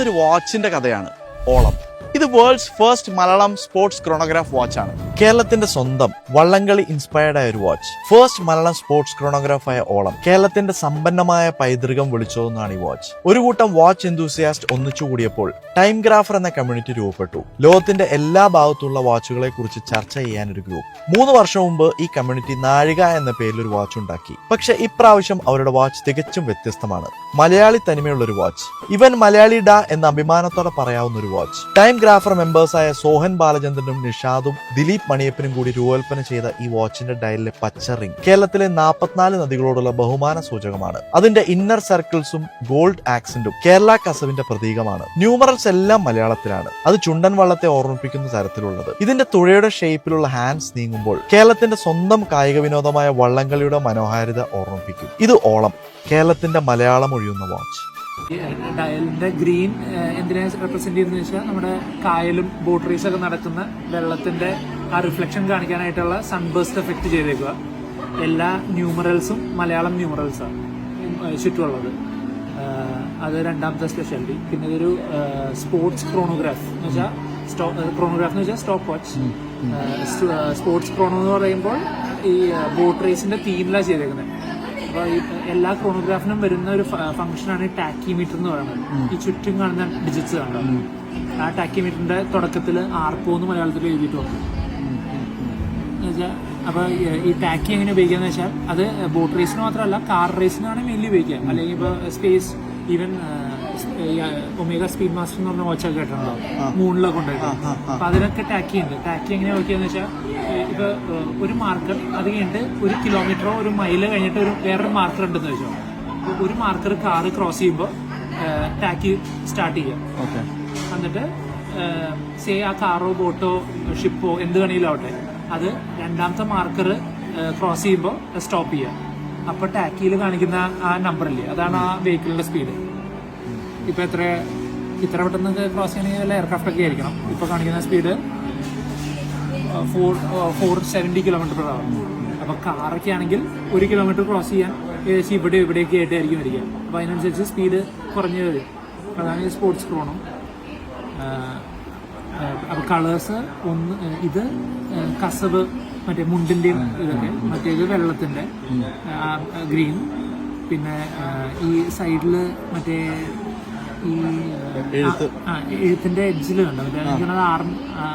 ഇതൊരു വാച്ചിന്റെ കഥയാണ്, ഓളം. ഇത് world's first Malayalam sports chronograph watch ആണ്. കേരളത്തിന്റെ സ്വന്തം വള്ളംകളി ഇൻസ്പയർഡ് ആയ ഒരു watch. First Malayalam sports chronograph ആയ ഓളം കേരളത്തിന്റെ സമ്പന്നമായ പൈതൃകം വിളിച്ചോന്നാണ് ഈ വാച്ച്. ഒരു കൂട്ടം വാച്ച് എന്തൂസിയാസ്റ്റ് ഒന്നിച്ചുകൂടിയപ്പോൾ ടൈം ഗ്രാഫർ എന്ന കമ്മ്യൂണിറ്റി രൂപപ്പെട്ടു. ലോകത്തിന്റെ എല്ലാ ഭാഗത്തുള്ള വാച്ചുകളെ കുറിച്ച് ചർച്ച ചെയ്യാൻ ഒരു ഗ്രൂപ്പ്. 3 വർഷം മുമ്പ് ഈ കമ്മ്യൂണിറ്റി നാഴിക എന്ന പേരിൽ ഒരു വാച്ച് ഉണ്ടാക്കി. പക്ഷെ ഇപ്രാവശ്യം അവരുടെ വാച്ച് തികച്ചും വ്യത്യസ്തമാണ്. മലയാളി തനിമയുള്ള ഒരു വാച്ച്. ഇവൻ മലയാളി ഡാ എന്ന അഭിമാനത്തോടെ പറയാവുന്ന ഒരു വാച്ച്. ടൈം ഗ്രാഫർ മെമ്പേഴ്സായ സോഹൻ ബാലചന്ദ്രനും നിഷാദും ദിലീപ് മണിയപ്പനും കൂടി രൂപകൽപ്പന ചെയ്ത ഈ വാച്ചിന്റെ ഡയലിലെ പച്ച റിംഗ് കേരളത്തിലെ 44 നദികളോടുള്ള ബഹുമാന സൂചകമാണ്. അതിന്റെ ഇന്നർ സർക്കിൾസും ഗോൾഡ് ആക്സന്റും കേരള കസവിന്റെ പ്രതീകമാണ്. ന്യൂമറൽസ് എല്ലാം മലയാളത്തിലാണ്. അത് ചുണ്ടൻ വള്ളത്തെ ഓർമ്മിപ്പിക്കുന്ന തരത്തിലുള്ളത്. ഇതിന്റെ തുഴയുടെ ഷേപ്പിലുള്ള ഹാൻഡ്സ് നീങ്ങുമ്പോൾ കേരളത്തിന്റെ സ്വന്തം കായിക വിനോദമായ വള്ളംകളിയുടെ മനോഹാരിത ഓർമ്മിപ്പിക്കും. ഇത് ഓളം, കേരളത്തിന്റെ മലയാളം ഒഴിയുന്ന വാച്ച്. ഡയലിന്റെ ഗ്രീൻ എന്തിനാ റെപ്രസെന്റ് ചെയ്യുന്നത് വെച്ചാൽ നമ്മുടെ കായലും ബോട്ട് റേസ് ഒക്കെ നടക്കുന്ന വെള്ളത്തിന്റെ ആ റിഫ്ലക്ഷൻ കാണിക്കാനായിട്ടുള്ള സൺബേസ്റ്റ് എഫക്ട് ചെയ്തേക്കുക. എല്ലാ ന്യൂമറൽസും മലയാളം ന്യൂമറൽസാണ് ചുറ്റുമുള്ളത്. അത് രണ്ടാമത്തെ സ്പെഷ്യാലിറ്റി. പിന്നെ ഇതൊരു സ്പോർട്സ് ക്രോണോഗ്രാഫ് എന്ന് വെച്ചാൽ ക്രോണോഗ്രാഫ് എന്ന് വെച്ചാൽ സ്റ്റോപ്പ് വാച്ച്. സ്പോർട്സ് ക്രോണോ എന്ന് പറയുമ്പോൾ ഈ ബോട്ട് റേസിന്റെ തീമിലാണ് ചെയ്തേക്കുന്നത്. അപ്പോൾ ഈ എല്ലാ ക്രോണോഗ്രാഫിനും വരുന്ന ഒരു ഫംഗ്ഷനാണ് ടാക്കിമീറ്റർ എന്ന് പറയുന്നത്. ഈ ചുറ്റും കാണുന്ന ഡിജിറ്റ്സ് കണ്ടോ, ആ ടാക്കിമീറ്ററിന്റെ തുടക്കത്തിൽ ആർപ്പോ എന്ന് മലയാളത്തിൽ എഴുതിയിട്ടുണ്ട്. അപ്പോൾ ഈ ടാക്കി എങ്ങനെ ഉപയോഗിക്കാന്ന് വെച്ചാൽ അത് ബോട്ട് റേസിന് മാത്രമല്ല കാർ റേസിനാണ് മെയിൻലി ഉപയോഗിക്കുക. അല്ലെങ്കിൽ ഇപ്പോൾ space even omega speed master എന്ന് പറഞ്ഞ വാച്ചൊക്കെ കേട്ടിട്ടുണ്ടോ, മൂണിലൊക്കെ ഉണ്ടായിട്ട്. അപ്പൊ അതിനൊക്കെ ടാക്കി ഉണ്ട്. ടാക്കി എങ്ങനെ നോക്കിയാന്ന് വെച്ചാൽ ഇപ്പൊ ഒരു മാർക്കർ അത് കഴിഞ്ഞിട്ട് 1 കിലോമീറ്ററോ 1 മൈല് കഴിഞ്ഞിട്ട് വേറൊരു മാർക്കർ ഉണ്ടെന്ന് വെച്ചോ. ഒരു മാർക്കർ കാറ് ക്രോസ് ചെയ്യുമ്പോൾ ടാക്കി സ്റ്റാർട്ട് ചെയ്യാം. എന്നിട്ട് സേ ആ കാറോ ബോട്ടോ ഷിപ്പോ എന്ത് വേണമെങ്കിലും ആവട്ടെ, അത് രണ്ടാമത്തെ മാർക്കർ ക്രോസ് ചെയ്യുമ്പോൾ സ്റ്റോപ്പ് ചെയ്യാം. അപ്പൊ ടാക്കിയിൽ കാണിക്കുന്ന ആ നമ്പറില്ലേ, അതാണ് ആ വെഹിക്കിളിന്റെ സ്പീഡ്. ഇപ്പൊ ഇത്ര പെട്ടെന്ന് ക്രോസ് ചെയ്യണമെങ്കിൽ എയർക്രാഫ്റ്റ് ഒക്കെ ആയിരിക്കണം. ഇപ്പൊ കാണിക്കുന്ന സ്പീഡ് 470 km/h. അപ്പൊ കാറൊക്കെ ആണെങ്കിൽ 1 കിലോമീറ്റർ ക്രോസ് ചെയ്യാൻ ഏകദേശം ഇവിടെയൊക്കെ ആയിട്ടായിരിക്കും വരിക. അപ്പൊ അതിനനുസരിച്ച് സ്പീഡ് കുറഞ്ഞു വരും. അതാണ് സ്പോർട്സ് ക്രോണോ. അപ്പൊ കളേഴ്സ് ഇത് കസവ് മറ്റേ മുണ്ടിന്റെയും ഇതൊക്കെ, മറ്റേത് വെള്ളത്തിന്റെ ഗ്രീൻ. പിന്നെ ഈ സൈഡില് മറ്റേ ഈ എഴുത്തിന്റെ എഡ്ജിൽ കണ്ടോ, എനിക്കത് ആർം,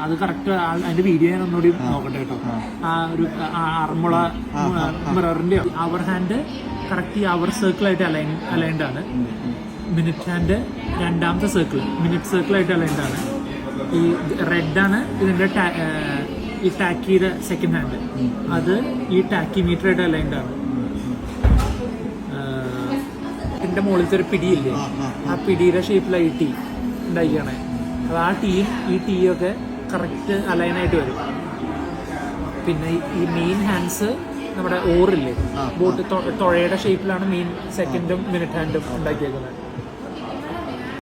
അത് കറക്റ്റ് അതിന്റെ വീഡിയോ ഞാൻ ഒന്നുകൂടി നോക്കട്ടെ കേട്ടോ. ആ ഒരു ആർമുള മിററിന്റെ അവർ ഹാൻഡ് കറക്റ്റ് ഈ അവർ സർക്കിളായിട്ട് അലൈൻഡ് ആണ്. മിനിറ്റ് ഹാൻഡ് രണ്ടാമത്തെ സർക്കിൾ മിനിറ്റ് സർക്കിളായിട്ട് അലൈൻഡ് ആണ്. ഈ റെഡാണ് ഇതിന്റെ ഈ ടാക്കിയുടെ സെക്കൻഡ് ഹാൻഡ്, അത് ഈ ടാക്കി മീറ്ററായിട്ട് അലൈൻഡ് ആണ്. ഇതിന്റെ മുകളിലത്തെ ഒരു പിടിയില്ലേ, ആ പിടിയുടെ ഷേപ്പിലായി ടീ ഉണ്ടാക്കിയാണ്. അത് ആ ടീയും ഈ ടീയൊക്കെ കറക്റ്റ് അലൈനായിട്ട് വരും. പിന്നെ ഈ മെയിൻ ഹാൻഡ്സ് നമ്മുടെ ഓറില്ലേ, ബോട്ട് തുഴയുടെ ഷേപ്പിലാണ് മെയിൻ സെക്കൻഡും മിനിറ്റ് ഹാൻഡും ഉണ്ടാക്കിയേക്കുന്നത്.